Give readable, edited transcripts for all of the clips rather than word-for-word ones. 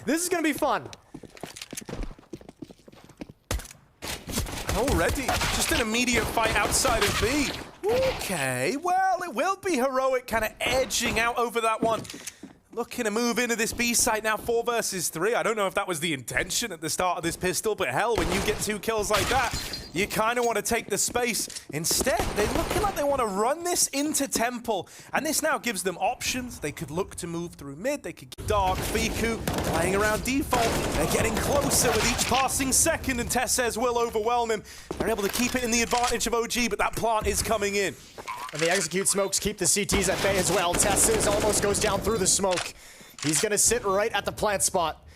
This is gonna be fun. Already, just an immediate fight outside of B. Okay, well, it will be Heroic kind of edging out over that one. Looking to move into this B site now, 4 versus 3. I don't know if that was the intention at the start of this pistol, but hell, when you get 2 kills like that, you kind of want to take the space. Instead, they're looking like they want to run this into Temple, and this now gives them options. They could look to move through mid, they could get Dark, Fiku, playing around default. They're getting closer with each passing second, and Tess says will overwhelm him. They're able to keep it in the advantage of OG, but that plant is coming in. And the execute smokes keep the CTs at bay as well. Tess almost goes down through the smoke. He's gonna sit right at the plant spot.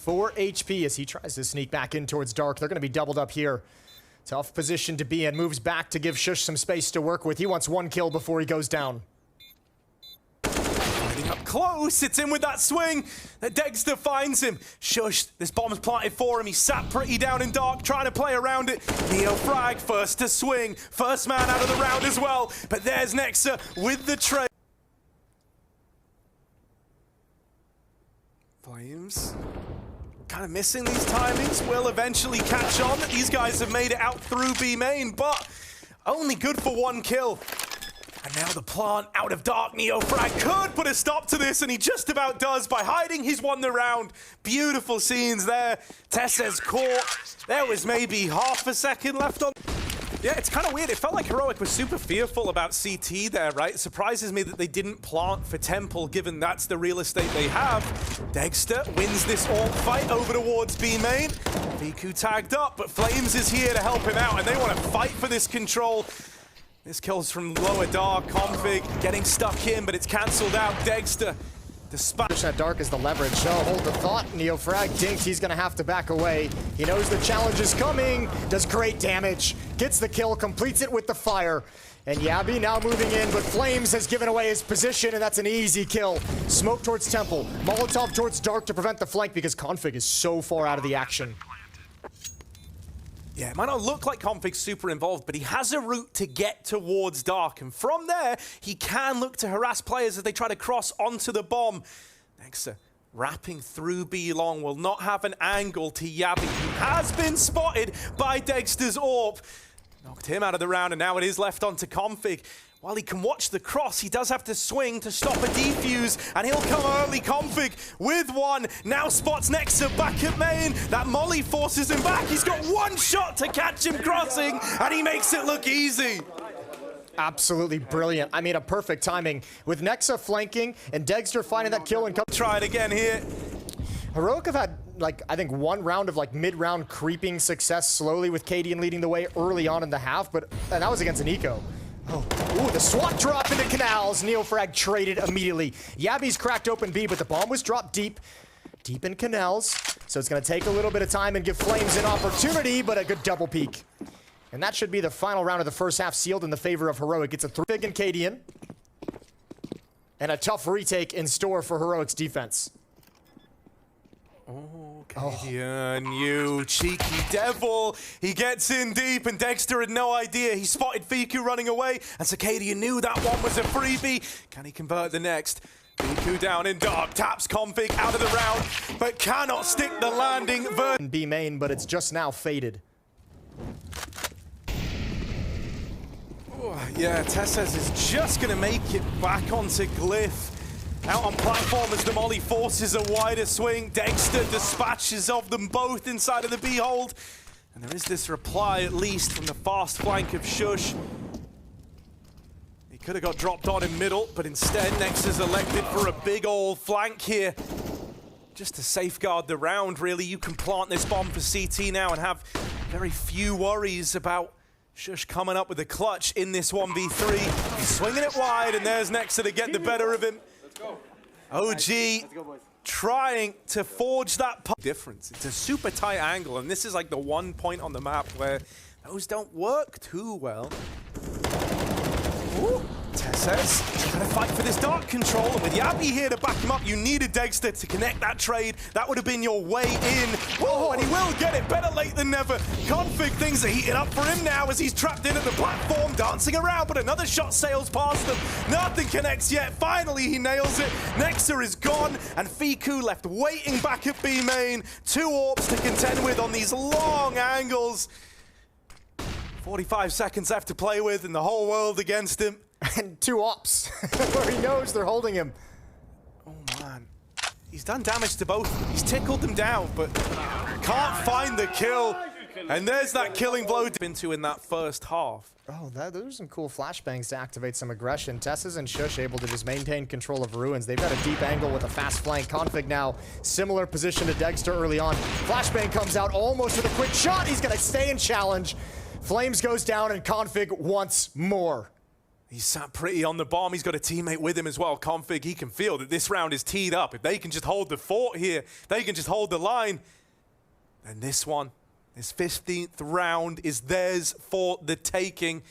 4 HP as he tries to sneak back in towards Dark. They're gonna be doubled up here. Tough position to be in. Moves back to give Shush some space to work with. He wants 1 kill before he goes down. Fighting up close. It's in with that swing. Dexter finds him. Shush, this bomb's planted for him. He sat pretty down in Dark, trying to play around it. Neo frag, first to swing. First man out of the round as well. But there's Nexa with the trade. Flames. Kind of missing these timings. Will eventually catch on. These guys have made it out through B main, but only good for 1 kill. And now the plant out of Dark. Neo frag could put a stop to this, and he just about does. By hiding, he's won the round. Beautiful scenes there. Tessa's caught. There was maybe half a second left on. Yeah, it's kind of weird. It felt like Heroic was super fearful about CT there, right? It surprises me that they didn't plant for Temple, given that's the real estate they have. Dexter wins this ult fight over towards B main. Fiku tagged up, but Flames is here to help him out, and they want to fight for this control. This kills from lower Dark. Config getting stuck in, but it's cancelled out. Dexter, despite That Dark is the leverage. So hold the thought. Neo frag dinked. He's gonna have to back away. He knows the challenge is coming. Does great damage. Gets the kill. Completes it with the fire. And Yabi now moving in, but Flames has given away his position, and that's an easy kill. Smoke towards Temple. Molotov towards Dark to prevent the flank because Config is so far out of the action. Yeah, it might not look like Config's super involved, but he has a route to get towards Dark. And from there, he can look to harass players as they try to cross onto the bomb. Nexa wrapping through B long, will not have an angle to Yabi. He has been spotted by Dexter's AWP. Knocked him out of the round, and now it is left onto Config. While he can watch the cross, he does have to swing to stop a defuse, and he'll come early. Config with 1, now spots Nexa back at main. That molly forces him back. He's got 1 shot to catch him crossing, and he makes it look easy. Absolutely brilliant. I mean, a perfect timing with Nexa flanking and Dexter finding that kill and come. Try it again here. Heroic have had, like, I think 1 round of, like, mid-round creeping success slowly with Cadian leading the way early on in the half, but and that was against Niko. Oh, ooh, the swat drop into Canals. Neofrag traded immediately. Yabi's cracked open B, but the bomb was dropped deep in Canals. So it's going to take a little bit of time and give Flames an opportunity, but a good double peek. And that should be the final round of the first half, sealed in the favor of Heroic. It's a 3 big in Cadian. And a tough retake in store for Heroic's defense. Oh, Cadian, you cheeky devil. He gets in deep, and Dexter had no idea. He spotted Fiku running away, and so Cadian knew that one was a freebie. Can he convert the next? Fiku down in Dark, taps Config out of the round, but cannot stick the landing. B main, but it's just now faded. Oh, yeah, Tessez is just going to make it back onto Glyph. Out on platform as the molly forces a wider swing. Dexter dispatches of them both inside of the B hold. And there is this reply, at least, from the fast flank of Shush. He could have got dropped on in middle, but instead Nexa's elected for a big old flank here. Just to safeguard the round, really. You can plant this bomb for CT now and have very few worries about Shush coming up with a clutch in this 1v3. He's swinging it wide, and there's Nexa to get the better of him. OG trying to forge that difference. It's a super tight angle, and this is like the one point on the map where those don't work too well. Ooh. Says, trying to fight for this dark control, and with Yabi here to back him up, you needed Dexter to connect that trade. That would have been your way in. Whoa, and he will get it. Better late than never. Config, things are heating up for him now as he's trapped in at the platform, dancing around, but another shot sails past them. Nothing connects yet. Finally, he nails it. Nexa is gone, and Fiku left waiting back at B main. 2 AWPs to contend with on these long angles. 45 seconds left to play with, and the whole world against him. And 2 ops, where he knows they're holding him. Oh man, he's done damage to both. He's tickled them down, but can't find the kill. And there's that killing blow into in that first half. Oh, those are some cool flashbangs to activate some aggression. Tess's and Shush able to just maintain control of Ruins. They've got a deep angle with a fast flank. Config now, similar position to Dexter early on. Flashbang comes out almost with a quick shot. He's gonna stay and challenge. Flames goes down and Config once more. He's sat pretty on the bomb. He's got a teammate with him as well. Config, he can feel that this round is teed up. If they can just hold the fort here, they can just hold the line. And this one, this 15th round is theirs for the taking.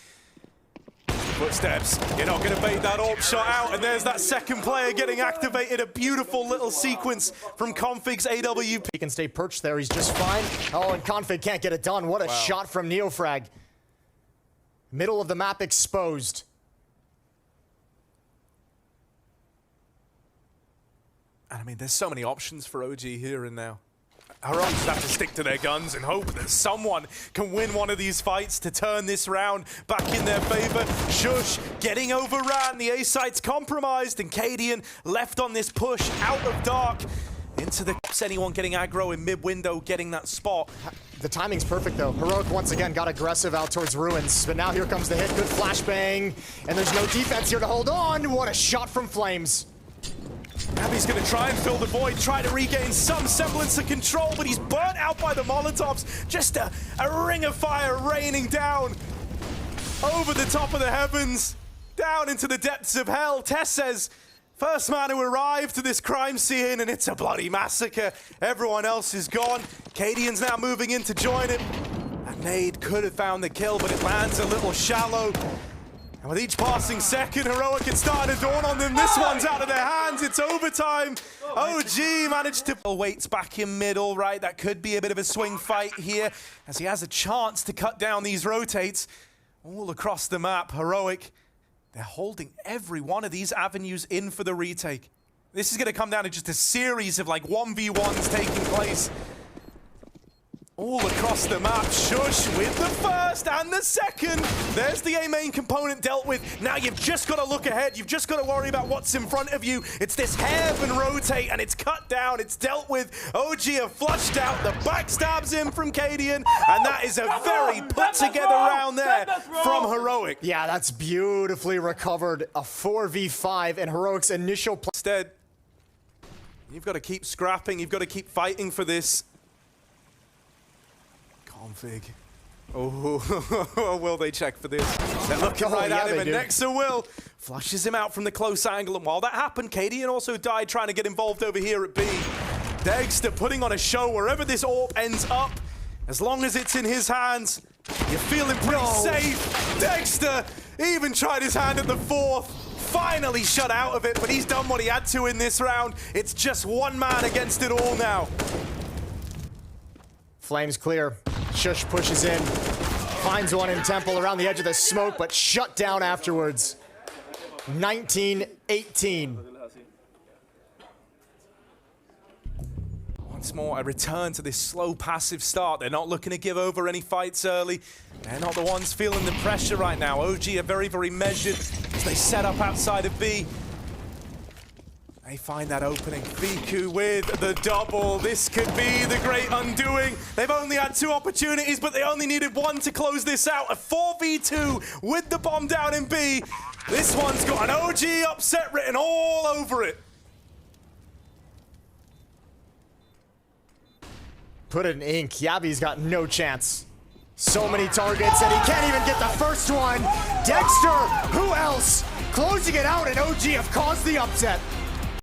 Footsteps, you're not gonna bait that AWP shot out, and there's that second player getting activated. A beautiful little sequence from Config's AWP. He can stay perched there, he's just fine. Oh, and Config can't get it done. What a shot from Neofrag. Middle of the map exposed. And I mean, there's so many options for OG here and now. Heroics just have to stick to their guns and hope that someone can win one of these fights to turn this round back in their favor. Shush getting overran, the A site's compromised, and Cadian left on this push out of dark into the... Anyone getting aggro in mid-window, getting that spot. The timing's perfect though. Heroic once again got aggressive out towards Ruins, but now here comes the hit. Good flashbang, and there's no defense here to hold on. What a shot from Flames. Abby's gonna try and fill the void, try to regain some semblance of control, but he's burnt out by the Molotovs. Just a ring of fire raining down over the top of the heavens, down into the depths of hell. Tess says, first man to arrive to this crime scene, and it's a bloody massacre. Everyone else is gone. Cadian's now moving in to join it. And Nade could have found the kill, but it lands a little shallow. And with each passing second, Heroic had started to dawn on them. This one's out of their hands. It's overtime. OG managed to... Waits back in middle, right? That could be a bit of a swing fight here as he has a chance to cut down these rotates all across the map. Heroic, they're holding every one of these avenues in for the retake. This is going to come down to just a series of like 1v1s taking place all across the map. Shush with the first and the second. There's the A main component dealt with. Now you've just got to look ahead. You've just got to worry about what's in front of you. It's this heaven rotate, and it's cut down. It's dealt with. OG have flushed out. The backstabs in from Cadian, and that is a very put-together round there from Heroic. Yeah, that's beautifully recovered. A 4v5 and Heroic's initial play. Instead, you've got to keep scrapping. You've got to keep fighting for this. Config. Oh, will they check for this? They're looking right at him, and Nexa will. Flushes him out from the close angle, and while that happened, Cadian also died trying to get involved over here at B. Dexter putting on a show wherever this AWP ends up. As long as it's in his hands, you're feeling pretty safe. Dexter even tried his hand at the fourth. Finally shut out of it, but he's done what he had to in this round. It's just one man against it all now. Flames clear. Shush pushes in. Finds one in Temple around the edge of the smoke, but shut down afterwards. 19-18. Once more, a return to this slow, passive start. They're not looking to give over any fights early. They're not the ones feeling the pressure right now. OG are very, very measured as they set up outside of B. They find that opening. Fiku with the double. This could be the great undoing. They've only had 2 opportunities, but they only needed 1 to close this out. A 4v2 with the bomb down in B. This one's got an OG upset written all over it. Put it in ink. Yabi's got no chance. So many targets, and he can't even get the first one. Dexter, who else? Closing it out, and OG have caused the upset.